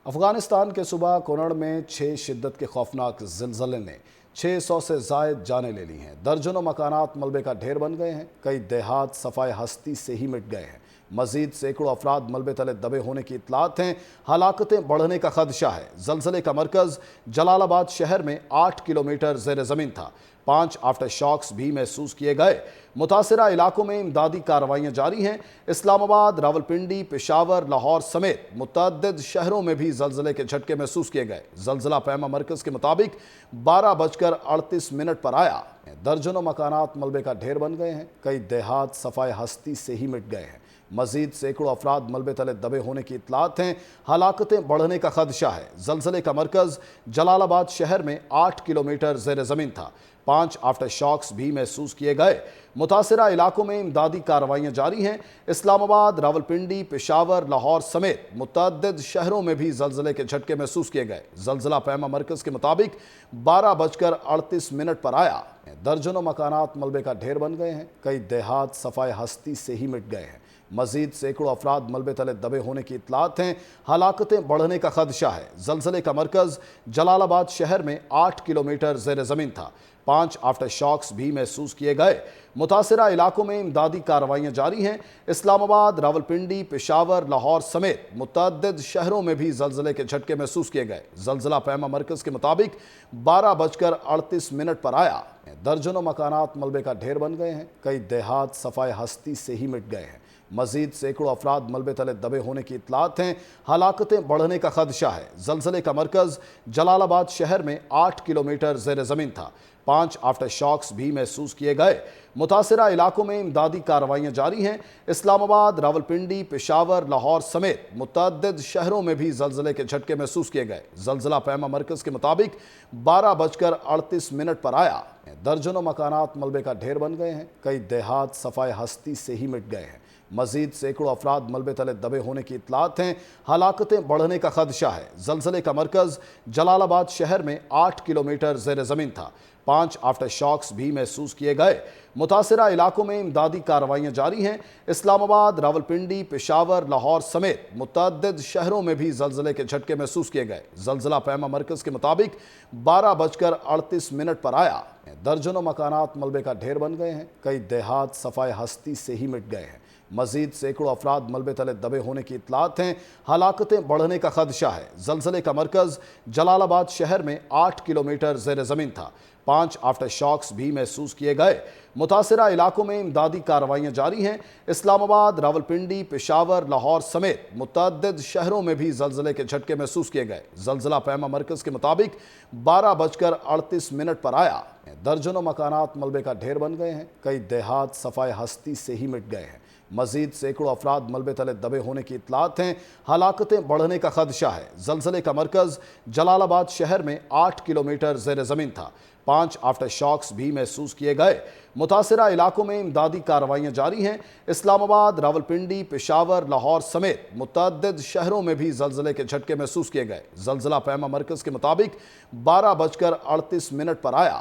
افغانستان کے صوبہ کنڑ میں 6 شدت کے خوفناک زلزلے نے 600 سے زائد جانیں لے لی ہیں۔ درجنوں مکانات ملبے کا ڈھیر بن گئے ہیں، کئی دیہات صفائے ہستی سے ہی مٹ گئے ہیں۔ مزید سینکڑوں افراد ملبے تلے دبے ہونے کی اطلاعات ہیں، ہلاکتیں بڑھنے کا خدشہ ہے۔ زلزلے کا مرکز جلال آباد شہر میں 8 کلومیٹر زیر زمین تھا۔ 5 آفٹر شاکس بھی محسوس کیے گئے۔ متاثرہ علاقوں میں امدادی کارروائیاں جاری ہیں۔ اسلام آباد، راولپنڈی، پشاور، لاہور سمیت متعدد شہروں میں بھی زلزلے کے جھٹکے محسوس کیے گئے۔ زلزلہ پیما مرکز کے مطابق 12:38 پر آیا۔ درجنوں مکانات ملبے کا ڈھیر بن گئے ہیں، کئی دیہات صفائے ہستی سے ہی مٹ گئے ہیں۔ مزید سینکڑوں افراد ملبے تلے دبے ہونے کی اطلاعات ہیں، ہلاکتیں بڑھنے کا خدشہ ہے۔ زلزلے کا مرکز جلال آباد شہر میں 8 کلومیٹر زیر زمین تھا۔ 5 آفٹر شاکس بھی محسوس کیے گئے۔ متاثرہ علاقوں میں امدادی کارروائیاں جاری ہیں۔ اسلام آباد، راولپنڈی، پشاور، لاہور سمیت متعدد شہروں میں بھی زلزلے کے جھٹکے محسوس کیے گئے۔ زلزلہ پیما مرکز کے مطابق 12:38 پر آیا۔ درجنوں مکانات ملبے کا ڈھیر بن گئے ہیں، کئی دیہات صفائے ہستی سے ہی مٹ گئے ہیں۔ مزید سینکڑوں افراد ملبے تلے دبے ہونے کی اطلاعات ہیں، ہلاکتیں بڑھنے کا خدشہ ہے۔ زلزلے کا مرکز جلال آباد شہر میں 8 کلومیٹر زیر زمین تھا۔ 5 آفٹر شاکس بھی محسوس کیے گئے۔ متاثرہ علاقوں میں امدادی کارروائیاں جاری ہیں۔ اسلام آباد، راولپنڈی، پشاور، لاہور سمیت متعدد شہروں میں بھی زلزلے کے جھٹکے محسوس کیے گئے۔ زلزلہ پیما مرکز کے مطابق 12:38 پر آیا۔ درجنوں مکانات ملبے کا ڈھیر بن گئے ہیں، کئی دیہات صفائے ہستی سے ہی مٹ گئے ہیں۔ مزید سینکڑوں افراد ملبے تلے دبے ہونے کی اطلاعات ہیں، ہلاکتیں بڑھنے کا خدشہ ہے۔ زلزلے کا مرکز جلال آباد شہر میں 8 کلومیٹر زیر زمین تھا۔ 5 آفٹر شاکس بھی محسوس کیے گئے۔ متاثرہ علاقوں میں امدادی کارروائیاں جاری ہیں۔ اسلام آباد، راولپنڈی، پشاور، لاہور سمیت متعدد شہروں میں بھی زلزلے کے جھٹکے محسوس کیے گئے۔ زلزلہ پیما مرکز کے مطابق 12:38 پر آیا۔ درجنوں مکانات ملبے کا ڈھیر بن گئے ہیں، کئی دیہات صفائے ہستی سے ہی مٹ گئے ہیں۔ مزید سینکڑوں افراد ملبے تلے دبے ہونے کی اطلاعات ہیں، ہلاکتیں بڑھنے کا خدشہ ہے۔ زلزلے کا مرکز جلال آباد شہر میں 8 کلومیٹر زیر زمین تھا۔ 5 آفٹر شاکس بھی محسوس کیے گئے۔ متاثرہ علاقوں میں امدادی کارروائیاں جاری ہیں۔ اسلام آباد، راولپنڈی، پشاور، لاہور سمیت متعدد شہروں میں بھی زلزلے کے جھٹکے محسوس کیے گئے۔ زلزلہ پیما مرکز کے مطابق 12:38 پر آیا۔ درجنوں مکانات ملبے کا ڈھیر بن گئے ہیں، کئی دیہات صفائے ہستی سے ہی مٹ گئے ہیں۔ مزید سینکڑوں افراد ملبے تلے دبے ہونے کی اطلاعات ہیں، ہلاکتیں بڑھنے کا خدشہ ہے۔ زلزلے کا مرکز جلال آباد شہر میں 8 کلومیٹر زیر زمین تھا۔ 5 آفٹر شاکس بھی محسوس کیے گئے۔ متاثرہ علاقوں میں امدادی کارروائیاں جاری ہیں۔ اسلام آباد، راولپنڈی، پشاور، لاہور سمیت متعدد شہروں میں بھی زلزلے کے جھٹکے محسوس کیے گئے۔ زلزلہ پیما مرکز کے مطابق 12:38 پر آیا۔ درجنوں مکانات ملبے کا ڈھیر بن گئے ہیں، کئی دیہات صفائے ہستی سے ہی مٹ گئے ہیں۔ مزید سینکڑوں افراد ملبے تلے دبے ہونے کی اطلاعات ہیں، ہلاکتیں بڑھنے کا خدشہ ہے۔ زلزلے کا مرکز جلال آباد شہر میں 8 کلومیٹر زیر زمین تھا۔ 5 آفٹر شاکس بھی محسوس کیے گئے۔ متاثرہ علاقوں میں امدادی کارروائیاں جاری ہیں۔ اسلام آباد، راولپنڈی، پشاور، لاہور سمیت متعدد شہروں میں بھی زلزلے کے جھٹکے محسوس کیے گئے۔ زلزلہ پیما مرکز کے مطابق 12:38 پر آیا۔